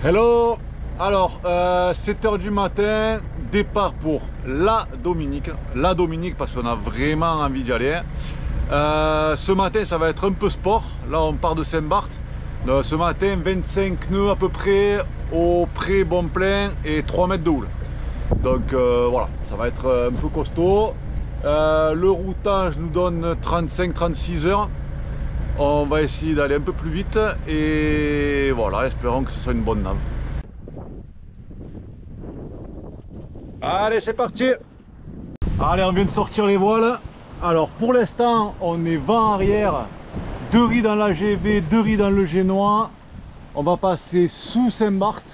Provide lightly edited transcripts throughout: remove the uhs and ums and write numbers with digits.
Hello. Alors 7 h du matin, départ pour la Dominique parce qu'on a vraiment envie d'y aller. Ce matin ça va être un peu sport. Là on part de Saint-Barth. Ce matin 25 nœuds à peu près au pré bon plein et 3 mètres de houle. Donc voilà, ça va être un peu costaud. Le routage nous donne 35-36 heures. On va essayer d'aller un peu plus vite et voilà, espérons que ce soit une bonne nave. Allez, c'est parti. Allez, on vient de sortir les voiles. Alors pour l'instant, on est vent arrière, 2 riz dans la GV, 2 riz dans le Génois. On va passer sous Saint-Barth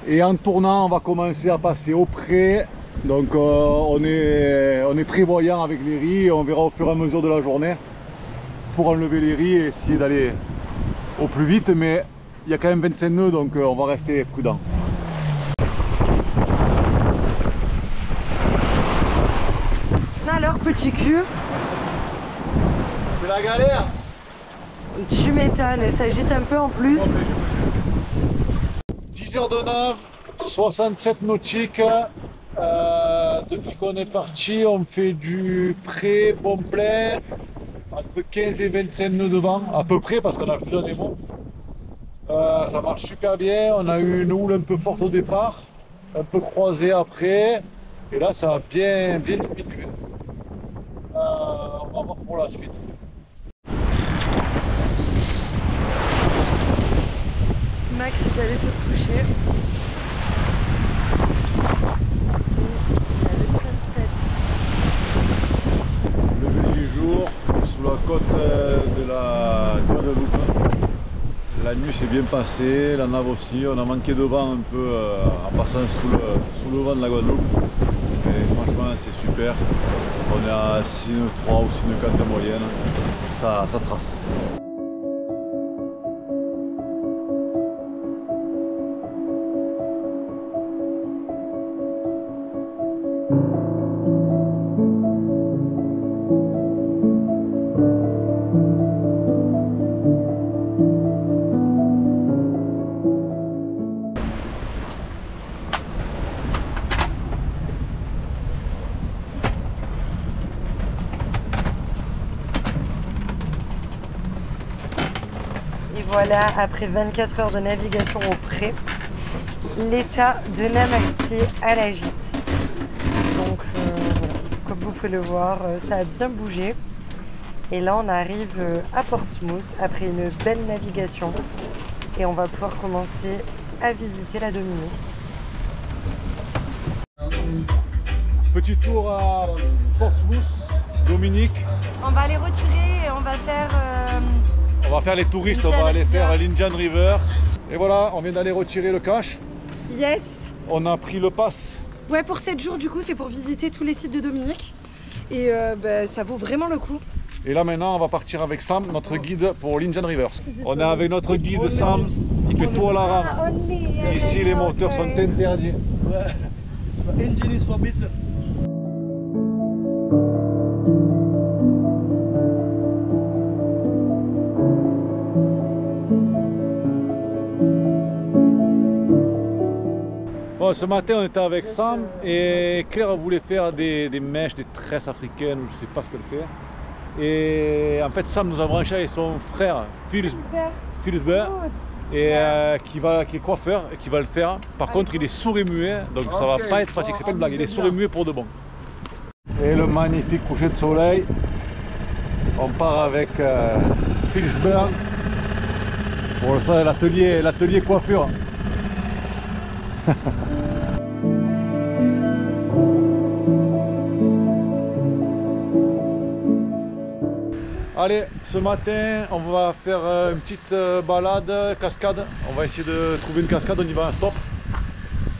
et en tournant, on va commencer à passer au pré. Donc on est prévoyant avec les riz et on verra au fur et à mesure de la journée pour enlever les riz et essayer d'aller au plus vite, mais il y a quand même 25 nœuds donc on va rester prudent. Alors petit cul, C'est la galère. tu m'étonnes, elle s'agite un peu en plus. 10 heures de nave, 67 nautiques. Depuis qu'on est parti, on fait du pré bon plein, entre 15 et 25 nœuds de vent, à peu près, parce qu'on a plus d'un émoi. Ça marche super bien. On a eu une houle un peu forte au départ, un peu croisée après, et là ça va bien diminuer. On va voir pour la suite. Max est allé se coucher. Il y a le sunset. Lever du jour sous la côte de la Guadeloupe. La nuit s'est bien passée, la nave aussi. On a manqué de vent un peu en passant sous le vent de la Guadeloupe. Mais franchement c'est super. On est à 6 nœuds 3 ou 6 nœuds 4 en moyenne. Ça trace. Et voilà, après 24 heures de navigation au pré, l'état de Namasté à la gîte. Donc voilà, comme vous pouvez le voir, ça a bien bougé. Et là on arrive à Portsmouth après une belle navigation. Et on va pouvoir commencer à visiter la Dominique. Petit tour à Portsmouth, Dominique. On va les retirer et on va faire... On va faire les touristes, on va aller faire l'Indian River. Et voilà, on vient d'aller retirer le cash. Yes. On a pris le pass. Ouais, pour 7 jours du coup, c'est pour visiter tous les sites de Dominique. Et ça vaut vraiment le coup. Et là maintenant, on va partir avec Sam, notre guide pour l'Indian River. On est avec notre guide Sam, il fait tout à la rame. Ici, les moteurs sont interdits. Engine is forbidden. Bon, ce matin on était avec Sam et Claire voulait faire des mèches, des tresses africaines, je ne sais pas ce qu'elle fait. Et en fait Sam nous a branché avec son frère Philibert et qui est coiffeur et qui va le faire. Par contre il est sourd et muet, donc ça va pas être pratique, c'est pas une blague, il est sourd et muet pour de bon. Et le magnifique coucher de soleil. On part avec Philibert pour ça, l'atelier coiffure. Allez, ce matin on va faire une petite balade, cascade. On va essayer de trouver une cascade, on y va en stop.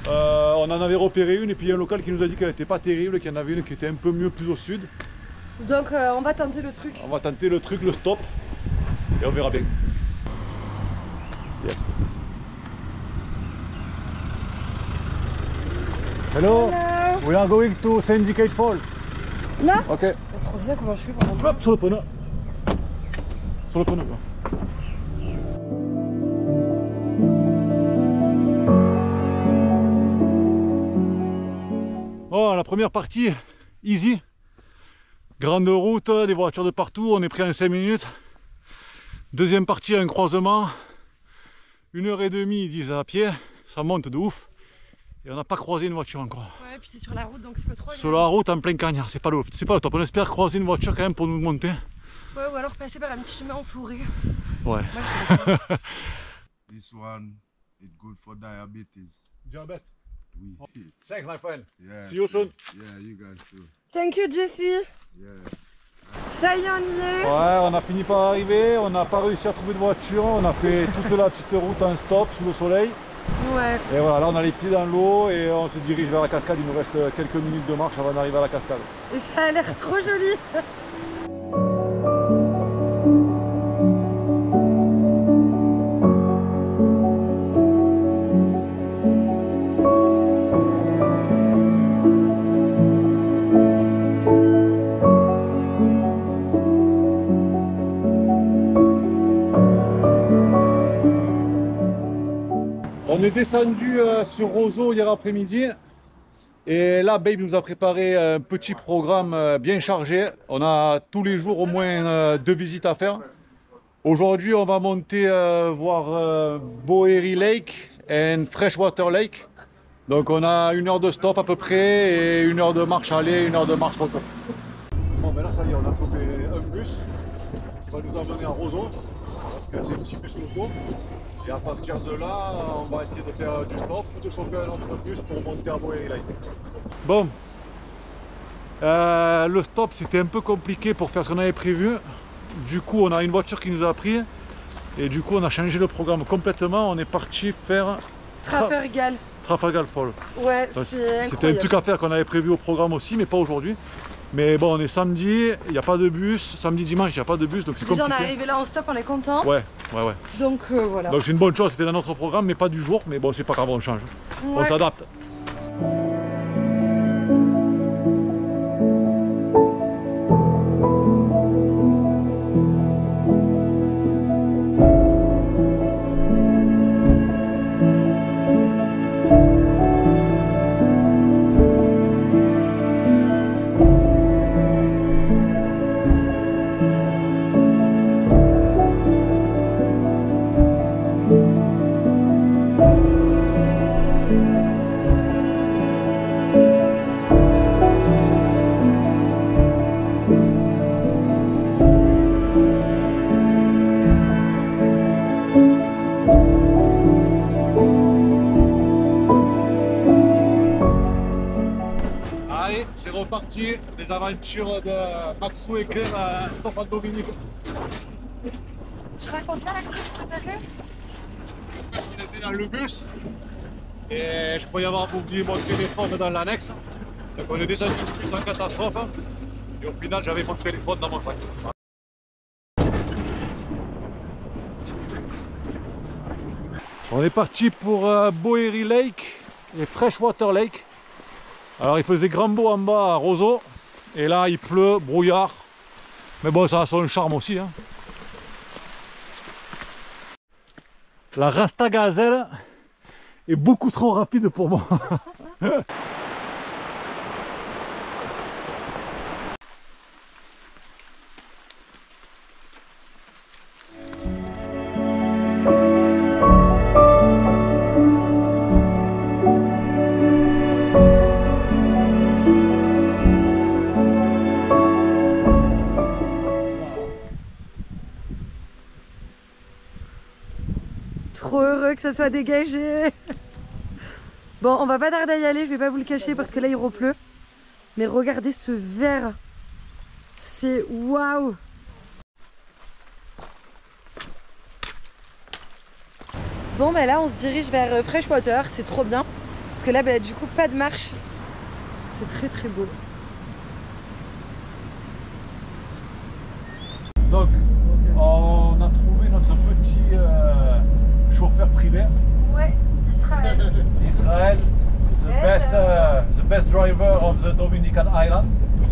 On en avait repéré une et puis il y a un local qui nous a dit qu'elle n'était pas terrible, qu'il y en avait une qui était un peu mieux plus au sud. Donc on va tenter le truc. On va tenter le truc, le stop, et on verra bien. Yes. Hello. Hello. We are going to Syndicate Fall. Là? Ok. Trop bien, comment je fais pour rentrer? Hop, sur le pneu. Sur le pneu. Oh, la première partie, easy. Grande route, des voitures de partout, on est pris en 5 minutes. Deuxième partie, un croisement. 1h30, ils disent à pied, ça monte de ouf. Et on n'a pas croisé une voiture encore. Ouais, puis c'est sur la route, donc c'est pas trop. Sur la route en plein cagnard, c'est pas le top. On espère croiser une voiture quand même pour nous monter. Ouais, ou alors passer par un petit chemin en forêt. Ouais. Moi, This one is good for diabetes. Diabète. Oui. Thanks my friend. Yeah. See you soon. Yeah, you guys too. Thank you, Jessie. Yeah. Ça y est, on y est. Ouais, on a fini par arriver, on n'a pas réussi à trouver de voiture, on a fait toute la petite route en stop sous le soleil. Ouais. Et voilà, là on a les pieds dans l'eau et on se dirige vers la cascade, il nous reste quelques minutes de marche avant d'arriver à la cascade. Et ça a l'air trop joli. On est descendu sur Roseau hier après-midi et là Babe nous a préparé un petit programme bien chargé. On a tous les jours au moins 2 visites à faire. Aujourd'hui on va monter voir Boeri Lake et Freshwater Lake. Donc on a 1 heure de stop à peu près et 1 heure de marche aller, 1 heure de marche retour. Bon ben là ça y est, on a chopé un bus qui va nous emmener à Roseau parce que c'est un petit bus loco. Et à partir de là, on va essayer de faire du stop ou de choper un autre bus pour monter à Boeri Lake. Bon, le stop c'était un peu compliqué pour faire ce qu'on avait prévu. Du coup, on a une voiture qui nous a pris et du coup, on a changé le programme complètement. On est parti faire Trafalgar Fall. Ouais, c'est incroyable. C'était un truc à faire qu'on avait prévu au programme aussi, mais pas aujourd'hui. Mais bon, on est samedi, il n'y a pas de bus. Samedi, dimanche, il n'y a pas de bus, donc c'est compliqué. Déjà, on est arrivé là en stop, on est content. Ouais. Donc voilà. Donc c'est une bonne chose, c'était dans notre programme, mais pas du jour. Mais bon, c'est pas grave, on change. Ouais. On s'adapte. Allez, c'est reparti, les aventures de Maxou et Claire à Stop en Dominique. Je raconte pas la course préférée. On était dans le bus et je croyais avoir oublié mon téléphone dans l'annexe. Donc on est descendu du bus en catastrophe et au final j'avais mon téléphone dans mon sac. On est parti pour Boeri Lake et Freshwater Lake. Alors il faisait grand beau en bas à Roseau et là il pleut, brouillard. Mais bon, ça a son charme aussi. Hein. La Rasta Gazelle est beaucoup trop rapide pour moi. Trop heureux que ça soit dégagé. Bon, on va pas tarder à y aller, je vais pas vous le cacher parce que là il repleut. Mais regardez ce vert. C'est waouh. Bon, bah là on se dirige vers Freshwater, c'est trop bien. Parce que là, bah, du coup, pas de marche. C'est très très beau. Donc, on a trouvé notre petit chauffeur privé. Ouais, Israël. Israël, the best driver of the Dominican Island.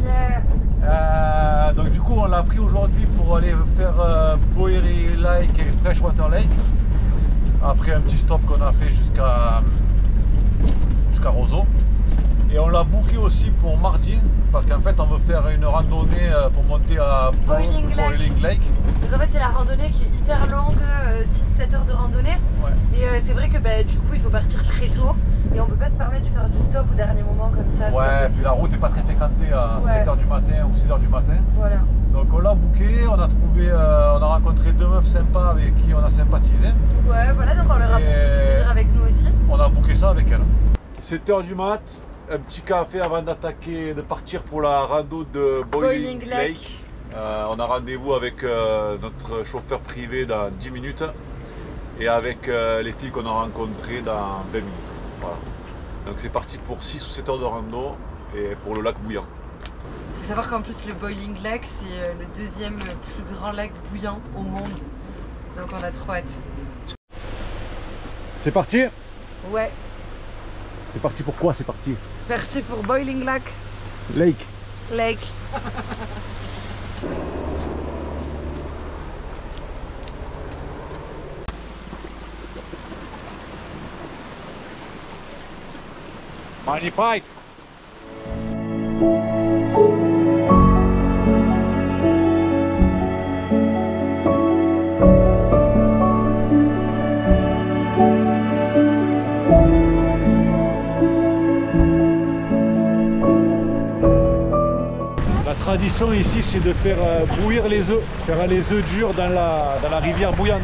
Yeah. Donc du coup, on l'a pris aujourd'hui pour aller faire Boeri Lake et Freshwater Lake. Après un petit stop qu'on a fait jusqu'à Roseau. Et on l'a booké aussi pour mardi, parce qu'en fait on veut faire une randonnée pour monter à Boiling Lake. Donc en fait c'est la randonnée qui est hyper longue, 6-7 heures de randonnée. Ouais. Et c'est vrai que du coup il faut partir très tôt. Et on peut pas se permettre de faire du stop au dernier moment comme ça. Ouais, puis la route n'est pas très fréquentée à 7h du matin ou 6h du matin. Voilà. Donc on l'a booké, on a trouvé, on a rencontré deux meufs sympas avec qui on a sympathisé. Ouais, voilà, donc on leur a proposé de venir avec nous aussi. On a booké ça avec elles. 7h du mat, un petit café avant de partir pour la rando de Boiling Lake. On a rendez-vous avec notre chauffeur privé dans 10 minutes et avec les filles qu'on a rencontrées dans 20 minutes. Voilà. Donc c'est parti pour 6 ou 7 heures de rando et pour le lac bouillant. Il faut savoir qu'en plus le Boiling Lake c'est le deuxième plus grand lac bouillant au monde. Donc on a trop hâte. C'est parti? Ouais. C'est parti pour quoi? C'est parti? C'est parti pour Boiling Lake. Lake. Lake. Magnifique! La tradition ici c'est de faire bouillir les œufs, faire les œufs durs dans la rivière bouillante.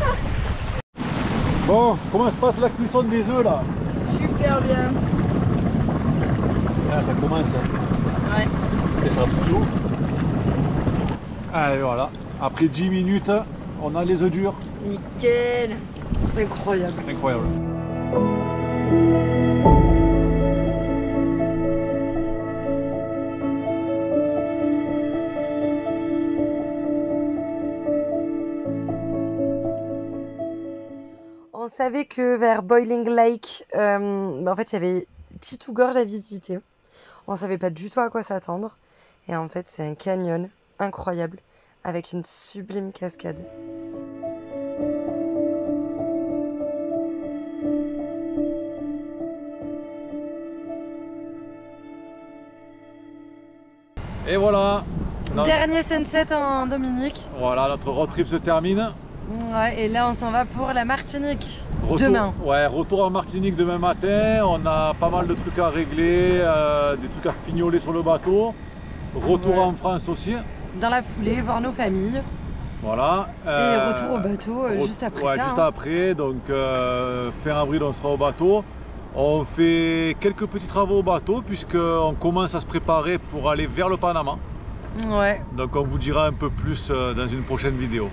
Bon, comment se passe la cuisson des œufs là? Super bien. Ah, ça commence. Ouais. Et ça bouille ouf. Allez voilà, après 10 minutes, on a les œufs durs. Nickel. Incroyable. Incroyable. On savait que vers Boiling Lake, en fait il y avait Titouan Gorge à visiter. On savait pas du tout à quoi s'attendre. Et en fait c'est un canyon incroyable avec une sublime cascade. Et voilà. Dernier sunset en Dominique. Voilà, notre road trip se termine. Ouais, et là on s'en va pour la Martinique. Retour, demain. Ouais, retour en Martinique demain matin. On a pas mal de trucs à régler, des trucs à fignoler sur le bateau. Retour en France aussi. Dans la foulée, voir nos familles. Voilà. Et retour au bateau juste après ça. Juste après, donc fin avril on sera au bateau. On fait quelques petits travaux au bateau puisqu'on commence à se préparer pour aller vers le Panama. Ouais. Donc on vous dira un peu plus dans une prochaine vidéo.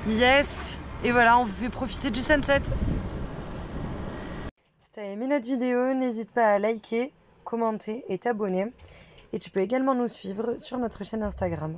Yes. Et voilà, on vous fait profiter du sunset. Si t'as aimé notre vidéo, n'hésite pas à liker, commenter et t'abonner. Et tu peux également nous suivre sur notre chaîne Instagram.